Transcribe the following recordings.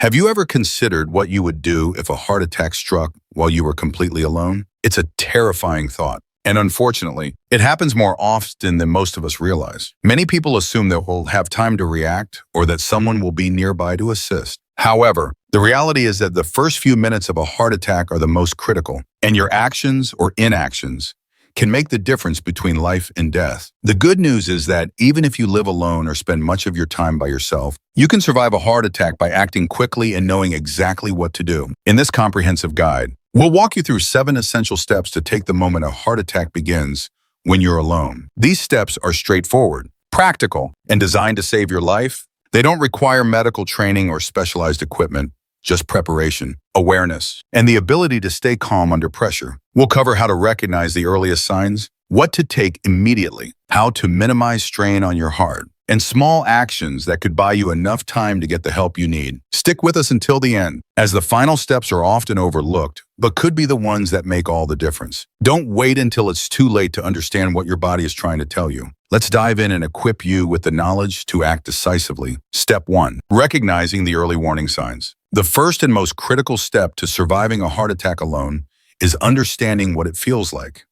Have you ever considered what you would do if a heart attack struck while you were completely alone? It's a terrifying thought. And unfortunately, it happens more often than most of us realize. Many people assume that we'll have time to react or that someone will be nearby to assist. However, the reality is that the first few minutes of a heart attack are the most critical, and your actions or inactions can make the difference between life and death. The good news is that even if you live alone or spend much of your time by yourself, you can survive a heart attack by acting quickly and knowing exactly what to do. In this comprehensive guide, we'll walk you through 7 essential steps to take the moment a heart attack begins when you're alone. These steps are straightforward, practical, and designed to save your life. They don't require medical training or specialized equipment, just preparation, awareness, and the ability to stay calm under pressure. We'll cover how to recognize the earliest signs, what to take immediately, how to minimize strain on your heart, and small actions that could buy you enough time to get the help you need. Stick with us until the end, as the final steps are often overlooked, but could be the ones that make all the difference. Don't wait until it's too late to understand what your body is trying to tell you. Let's dive in and equip you with the knowledge to act decisively. Step 1. Recognizing the early warning signs. The first and most critical step to surviving a heart attack alone is understanding what it feels like.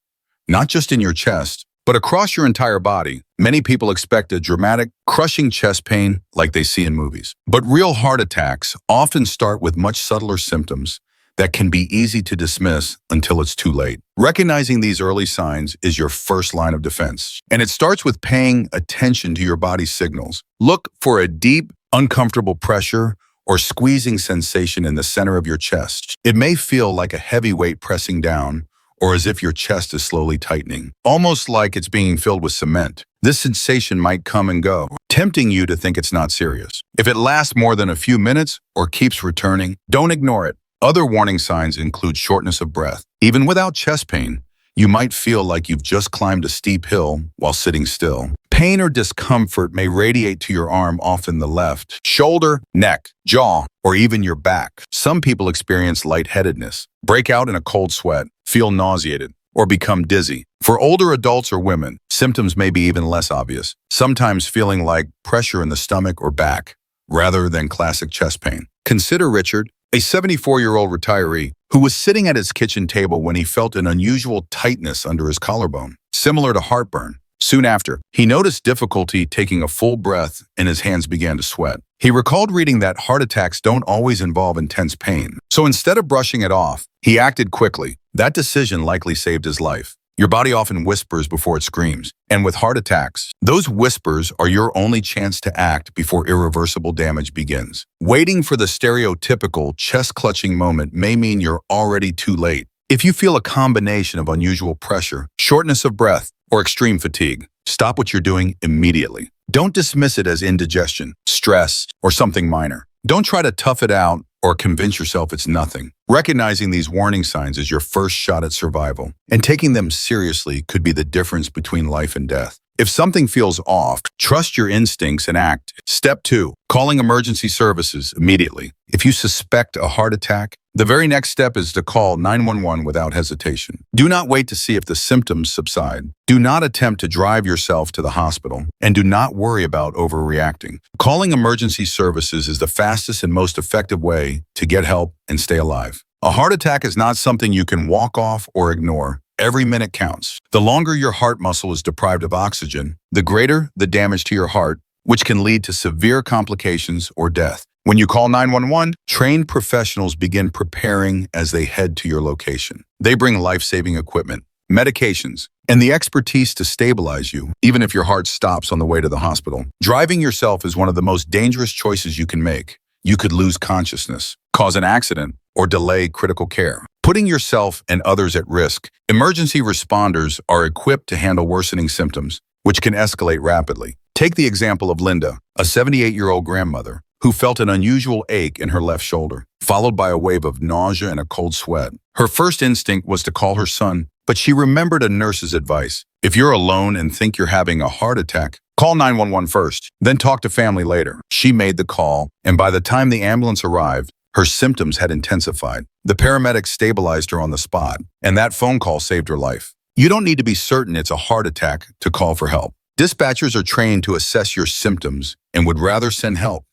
Not just in your chest, but across your entire body. Many people expect a dramatic, crushing chest pain like they see in movies. But real heart attacks often start with much subtler symptoms that can be easy to dismiss until it's too late. Recognizing these early signs is your first line of defense, and it starts with paying attention to your body's signals. Look for a deep, uncomfortable pressure or squeezing sensation in the center of your chest. It may feel like a heavy weight pressing down, or as if your chest is slowly tightening, almost like it's being filled with cement. This sensation might come and go, tempting you to think it's not serious. If it lasts more than a few minutes or keeps returning, don't ignore it. Other warning signs include shortness of breath. Even without chest pain, you might feel like you've just climbed a steep hill while sitting still. Pain or discomfort may radiate to your arm, often the left, shoulder, neck, jaw, or even your back. Some people experience lightheadedness, break out in a cold sweat, feel nauseated, or become dizzy. For older adults or women, symptoms may be even less obvious, sometimes feeling like pressure in the stomach or back, rather than classic chest pain. Consider Richard, a 74-year-old retiree who was sitting at his kitchen table when he felt an unusual tightness under his collarbone, similar to heartburn. Soon after, he noticed difficulty taking a full breath and his hands began to sweat. He recalled reading that heart attacks don't always involve intense pain. So instead of brushing it off, he acted quickly. That decision likely saved his life. Your body often whispers before it screams. And with heart attacks, those whispers are your only chance to act before irreversible damage begins. Waiting for the stereotypical chest-clutching moment may mean you're already too late. If you feel a combination of unusual pressure, shortness of breath, or extreme fatigue, stop what you're doing immediately. Don't dismiss it as indigestion, stress, or something minor. Don't try to tough it out or convince yourself it's nothing. Recognizing these warning signs is your first shot at survival, and taking them seriously could be the difference between life and death. If something feels off, trust your instincts and act. Step 2, calling emergency services immediately. If you suspect a heart attack, the very next step is to call 911 without hesitation. Do not wait to see if the symptoms subside. Do not attempt to drive yourself to the hospital, and do not worry about overreacting. Calling emergency services is the fastest and most effective way to get help and stay alive. A heart attack is not something you can walk off or ignore. Every minute counts. The longer your heart muscle is deprived of oxygen, the greater the damage to your heart, which can lead to severe complications or death. When you call 911, trained professionals begin preparing as they head to your location. They bring life-saving equipment, medications, and the expertise to stabilize you, even if your heart stops on the way to the hospital. Driving yourself is one of the most dangerous choices you can make. You could lose consciousness, cause an accident, or delay critical care, putting yourself and others at risk. Emergency responders are equipped to handle worsening symptoms, which can escalate rapidly. Take the example of Linda, a 78-year-old grandmother, who felt an unusual ache in her left shoulder, followed by a wave of nausea and a cold sweat. Her first instinct was to call her son, but she remembered a nurse's advice. If you're alone and think you're having a heart attack, call 911 first, then talk to family later. She made the call, and by the time the ambulance arrived, her symptoms had intensified. The paramedics stabilized her on the spot, and that phone call saved her life. You don't need to be certain it's a heart attack to call for help. Dispatchers are trained to assess your symptoms and would rather send help.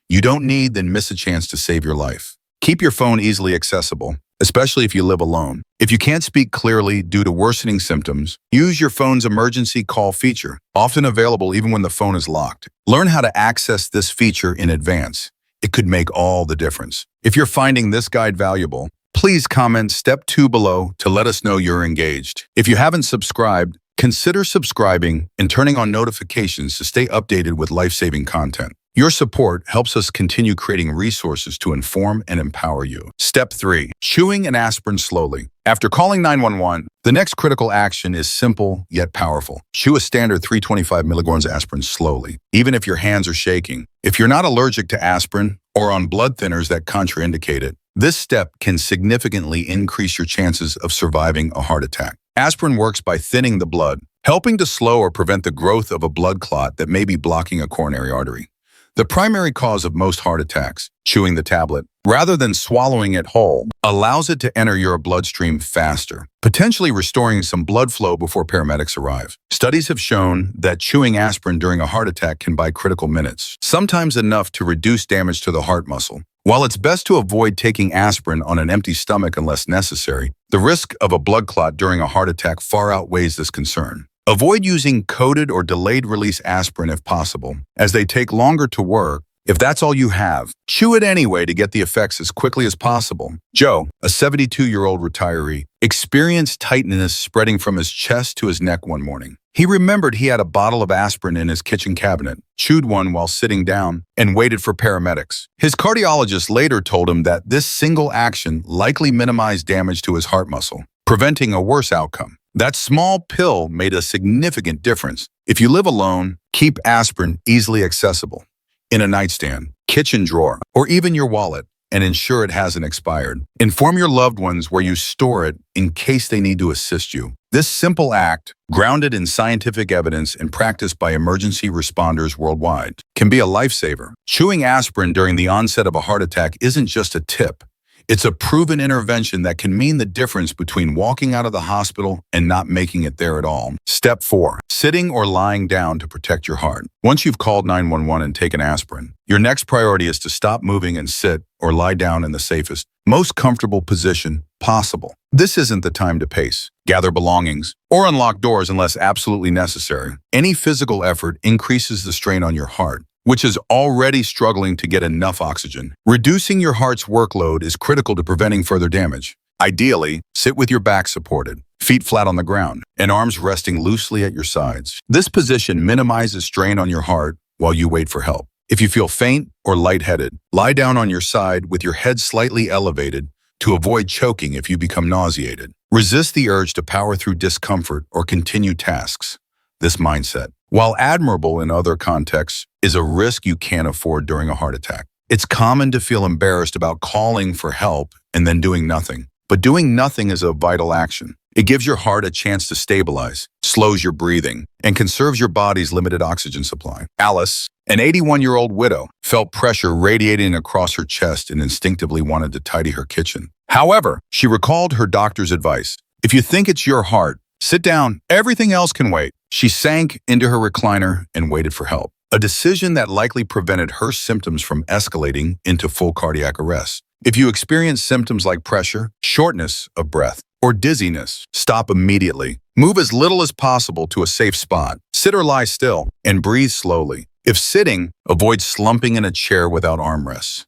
you don't need, then miss a chance to save your life. Keep your phone easily accessible, especially if you live alone. If you can't speak clearly due to worsening symptoms, use your phone's emergency call feature, often available even when the phone is locked. Learn how to access this feature in advance. It could make all the difference. If you're finding this guide valuable, please comment step 2 below to let us know you're engaged. If you haven't subscribed, consider subscribing and turning on notifications to stay updated with life-saving content. Your support helps us continue creating resources to inform and empower you. Step 3. Chewing an aspirin slowly. After calling 911, the next critical action is simple yet powerful. Chew a standard 325 milligrams aspirin slowly, even if your hands are shaking. If you're not allergic to aspirin or on blood thinners that contraindicate it, this step can significantly increase your chances of surviving a heart attack. Aspirin works by thinning the blood, helping to slow or prevent the growth of a blood clot that may be blocking a coronary artery. The primary cause of most heart attacks, chewing the tablet, rather than swallowing it whole, allows it to enter your bloodstream faster, potentially restoring some blood flow before paramedics arrive. Studies have shown that chewing aspirin during a heart attack can buy critical minutes, sometimes enough to reduce damage to the heart muscle. While it's best to avoid taking aspirin on an empty stomach unless necessary, the risk of a blood clot during a heart attack far outweighs this concern. Avoid using coated or delayed-release aspirin if possible, as they take longer to work. If that's all you have, chew it anyway to get the effects as quickly as possible. Joe, a 72-year-old retiree, experienced tightness spreading from his chest to his neck one morning. He remembered he had a bottle of aspirin in his kitchen cabinet, chewed one while sitting down, and waited for paramedics. His cardiologist later told him that this single action likely minimized damage to his heart muscle, preventing a worse outcome. That small pill made a significant difference. If you live alone, keep aspirin easily accessible in a nightstand, kitchen drawer, or even your wallet, and ensure it hasn't expired. Inform your loved ones where you store it in case they need to assist you. This simple act, grounded in scientific evidence and practiced by emergency responders worldwide, can be a lifesaver. Chewing aspirin during the onset of a heart attack isn't just a tip. It's a proven intervention that can mean the difference between walking out of the hospital and not making it there at all. Step 4. Sitting or lying down to protect your heart. Once you've called 911 and taken aspirin, your next priority is to stop moving and sit or lie down in the safest, most comfortable position possible. This isn't the time to pace, gather belongings, or unlock doors unless absolutely necessary. Any physical effort increases the strain on your heart, which is already struggling to get enough oxygen. Reducing your heart's workload is critical to preventing further damage. Ideally, sit with your back supported, feet flat on the ground, and arms resting loosely at your sides. This position minimizes strain on your heart while you wait for help. If you feel faint or lightheaded, lie down on your side with your head slightly elevated to avoid choking if you become nauseated. Resist the urge to power through discomfort or continue tasks. This mindset, while admirable in other contexts, is a risk you can't afford during a heart attack. It's common to feel embarrassed about calling for help and then doing nothing. But doing nothing is a vital action. It gives your heart a chance to stabilize, slows your breathing, and conserves your body's limited oxygen supply. Alice, an 81-year-old widow, felt pressure radiating across her chest and instinctively wanted to tidy her kitchen. However, she recalled her doctor's advice. If you think it's your heart, sit down. Everything else can wait. She sank into her recliner and waited for help, a decision that likely prevented her symptoms from escalating into full cardiac arrest. If you experience symptoms like pressure, shortness of breath, or dizziness, stop immediately. Move as little as possible to a safe spot. Sit or lie still, and breathe slowly. If sitting, avoid slumping in a chair without armrests.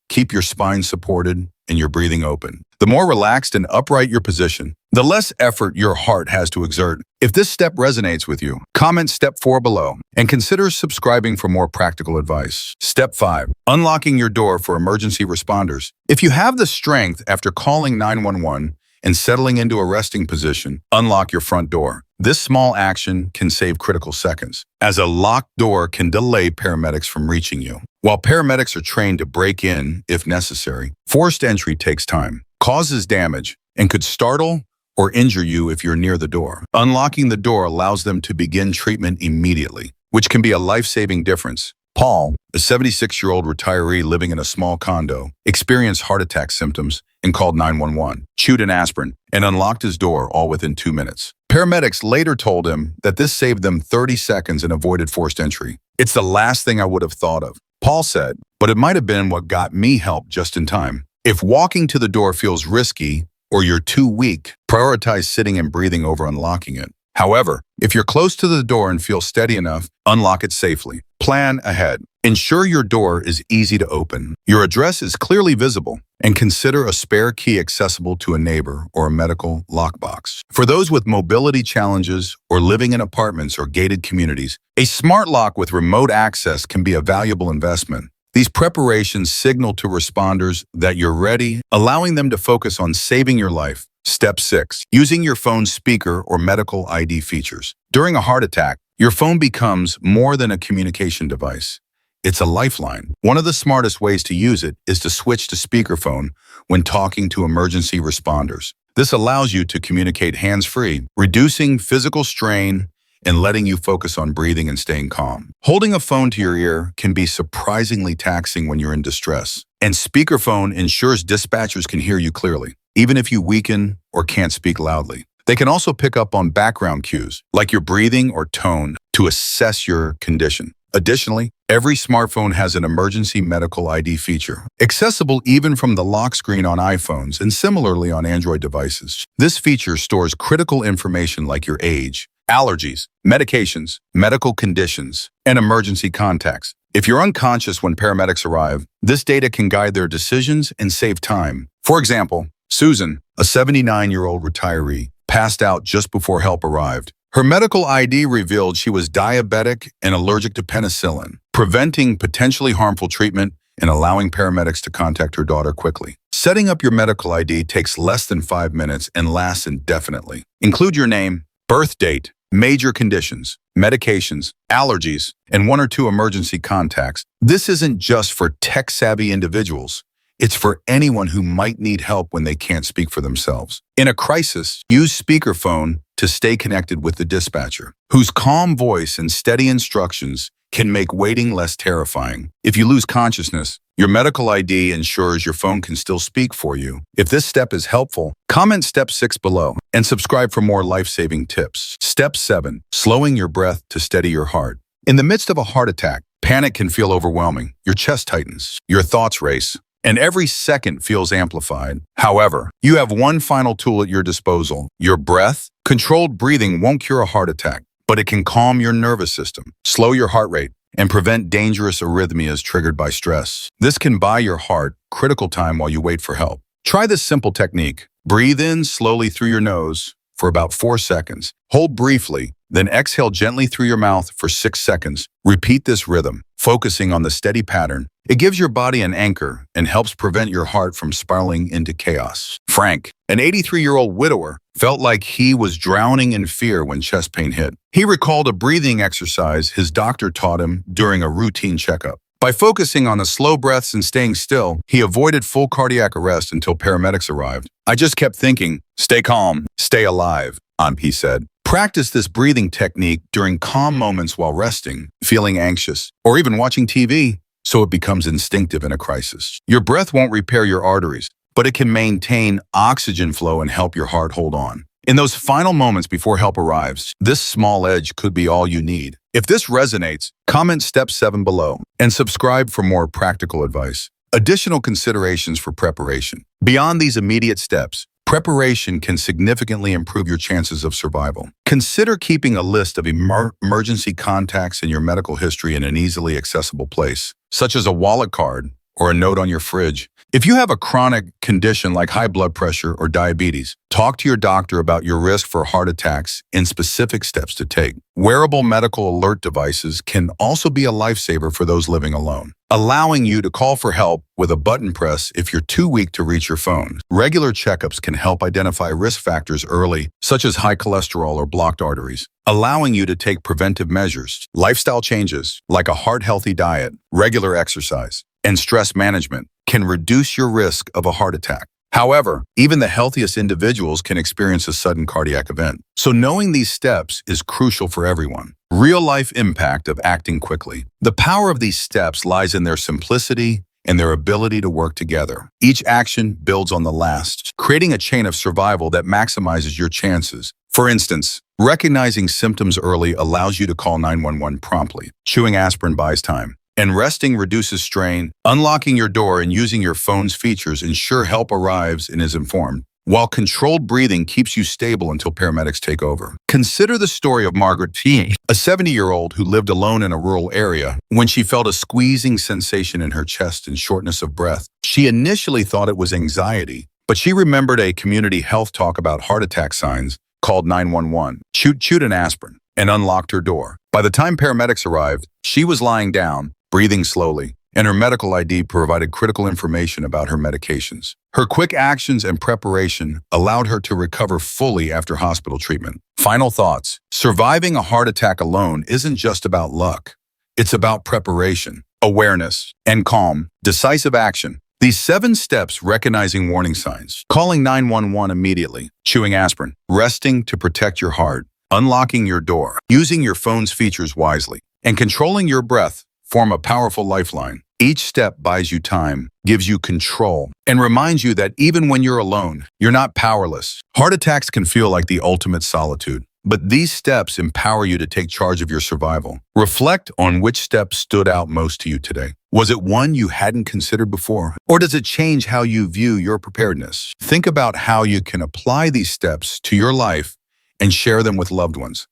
Keep your spine supported and your breathing open. The more relaxed and upright your position, the less effort your heart has to exert. If this step resonates with you, comment step 4 below and consider subscribing for more practical advice. Step 5. Unlocking your door for emergency responders. If you have the strength after calling 911 and settling into a resting position, unlock your front door. This small action can save critical seconds, as a locked door can delay paramedics from reaching you. While paramedics are trained to break in if necessary, forced entry takes time, causes damage, and could startle or injure you if you're near the door. Unlocking the door allows them to begin treatment immediately, which can be a life-saving difference. Paul, a 76-year-old retiree living in a small condo, experienced heart attack symptoms and called 911, chewed an aspirin, and unlocked his door all within 2 minutes. Paramedics later told him that this saved them 30 seconds and avoided forced entry. It's the last thing I would have thought of. Paul said, but it might have been what got me help just in time. If walking to the door feels risky or you're too weak, prioritize sitting and breathing over unlocking it. However, if you're close to the door and feel steady enough, unlock it safely. Plan ahead. Ensure your door is easy to open, your address is clearly visible, and consider a spare key accessible to a neighbor or a medical lockbox. For those with mobility challenges or living in apartments or gated communities, a smart lock with remote access can be a valuable investment. These preparations signal to responders that you're ready, allowing them to focus on saving your life. Step 6. Using your phone's speaker or medical ID features. During a heart attack, your phone becomes more than a communication device. It's a lifeline. One of the smartest ways to use it is to switch to speakerphone when talking to emergency responders. This allows you to communicate hands-free, reducing physical strain and letting you focus on breathing and staying calm. Holding a phone to your ear can be surprisingly taxing when you're in distress, and speakerphone ensures dispatchers can hear you clearly, even if you weaken or can't speak loudly. They can also pick up on background cues, like your breathing or tone, to assess your condition. Additionally, every smartphone has an emergency medical ID feature, accessible even from the lock screen on iPhones and similarly on Android devices. This feature stores critical information like your age, allergies, medications, medical conditions, and emergency contacts. If you're unconscious when paramedics arrive, this data can guide their decisions and save time. For example, Susan, a 79-year-old retiree, passed out just before help arrived. Her medical ID revealed she was diabetic and allergic to penicillin, preventing potentially harmful treatment and allowing paramedics to contact her daughter quickly. Setting up your medical ID takes less than 5 minutes and lasts indefinitely. Include your name, birth date, major conditions, medications, allergies, and 1 or 2 emergency contacts. This isn't just for tech-savvy individuals. It's for anyone who might need help when they can't speak for themselves. In a crisis, use speakerphone to stay connected with the dispatcher, whose calm voice and steady instructions can make waiting less terrifying. If you lose consciousness, your medical ID ensures your phone can still speak for you. If this step is helpful, comment step 6 below and subscribe for more life-saving tips. Step 7. Slowing your breath to steady your heart. In the midst of a heart attack, panic can feel overwhelming. Your chest tightens, your thoughts race, and every second feels amplified. However, you have one final tool at your disposal, your breath. Controlled breathing won't cure a heart attack, but it can calm your nervous system, slow your heart rate, and prevent dangerous arrhythmias triggered by stress. This can buy your heart critical time while you wait for help. Try this simple technique. Breathe in slowly through your nose for about 4 seconds. Hold briefly, then exhale gently through your mouth for 6 seconds. Repeat this rhythm, focusing on the steady pattern. It gives your body an anchor and helps prevent your heart from spiraling into chaos. Frank, an 83-year-old widower, felt like he was drowning in fear when chest pain hit. He recalled a breathing exercise his doctor taught him during a routine checkup. By focusing on the slow breaths and staying still, he avoided full cardiac arrest until paramedics arrived. I just kept thinking, stay calm, stay alive, he said. Practice this breathing technique during calm moments while resting, feeling anxious, or even watching TV, so it becomes instinctive in a crisis. Your breath won't repair your arteries, but it can maintain oxygen flow and help your heart hold on. In those final moments before help arrives, this small edge could be all you need. If this resonates, comment step 7 below and subscribe for more practical advice. Additional considerations for preparation. Beyond these immediate steps, preparation can significantly improve your chances of survival. Consider keeping a list of emergency contacts in your medical history in an easily accessible place, such as a wallet card or a note on your fridge. If you have a chronic condition like high blood pressure or diabetes, talk to your doctor about your risk for heart attacks and specific steps to take. Wearable medical alert devices can also be a lifesaver for those living alone, allowing you to call for help with a button press if you're too weak to reach your phone. Regular checkups can help identify risk factors early, such as high cholesterol or blocked arteries, allowing you to take preventive measures. Lifestyle changes, like a heart-healthy diet, regular exercise, and stress management, can reduce your risk of a heart attack. However, even the healthiest individuals can experience a sudden cardiac event. So knowing these steps is crucial for everyone. Real-life impact of acting quickly. The power of these steps lies in their simplicity and their ability to work together. Each action builds on the last, creating a chain of survival that maximizes your chances. For instance, recognizing symptoms early allows you to call 911 promptly. Chewing aspirin buys time, and resting reduces strain. Unlocking your door and using your phone's features ensure help arrives and is informed, while controlled breathing keeps you stable until paramedics take over. Consider the story of Margaret T., a 70-year-old who lived alone in a rural area. When she felt a squeezing sensation in her chest and shortness of breath, she initially thought it was anxiety, but she remembered a community health talk about heart attack signs, called 911, chewed an aspirin, and unlocked her door. By the time paramedics arrived, she was lying down, breathing slowly, and her medical ID provided critical information about her medications. Her quick actions and preparation allowed her to recover fully after hospital treatment. Final thoughts. Surviving a heart attack alone isn't just about luck. It's about preparation, awareness, and calm, decisive action. These 7 steps: recognizing warning signs, calling 911 immediately, chewing aspirin, resting to protect your heart, unlocking your door, using your phone's features wisely, and controlling your breath form a powerful lifeline. Each step buys you time, gives you control, and reminds you that even when you're alone, you're not powerless. Heart attacks can feel like the ultimate solitude, but these steps empower you to take charge of your survival. Reflect on which step stood out most to you today. Was it one you hadn't considered before? Or does it change how you view your preparedness? Think about how you can apply these steps to your life and share them with loved ones.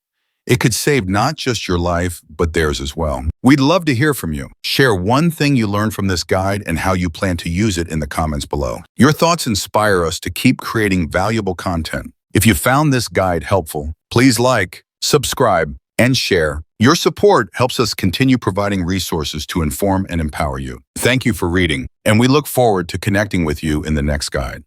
It could save not just your life, but theirs as well. We'd love to hear from you. Share one thing you learned from this guide and how you plan to use it in the comments below. Your thoughts inspire us to keep creating valuable content. If you found this guide helpful, please like, subscribe, and share. Your support helps us continue providing resources to inform and empower you. Thank you for reading, and we look forward to connecting with you in the next guide.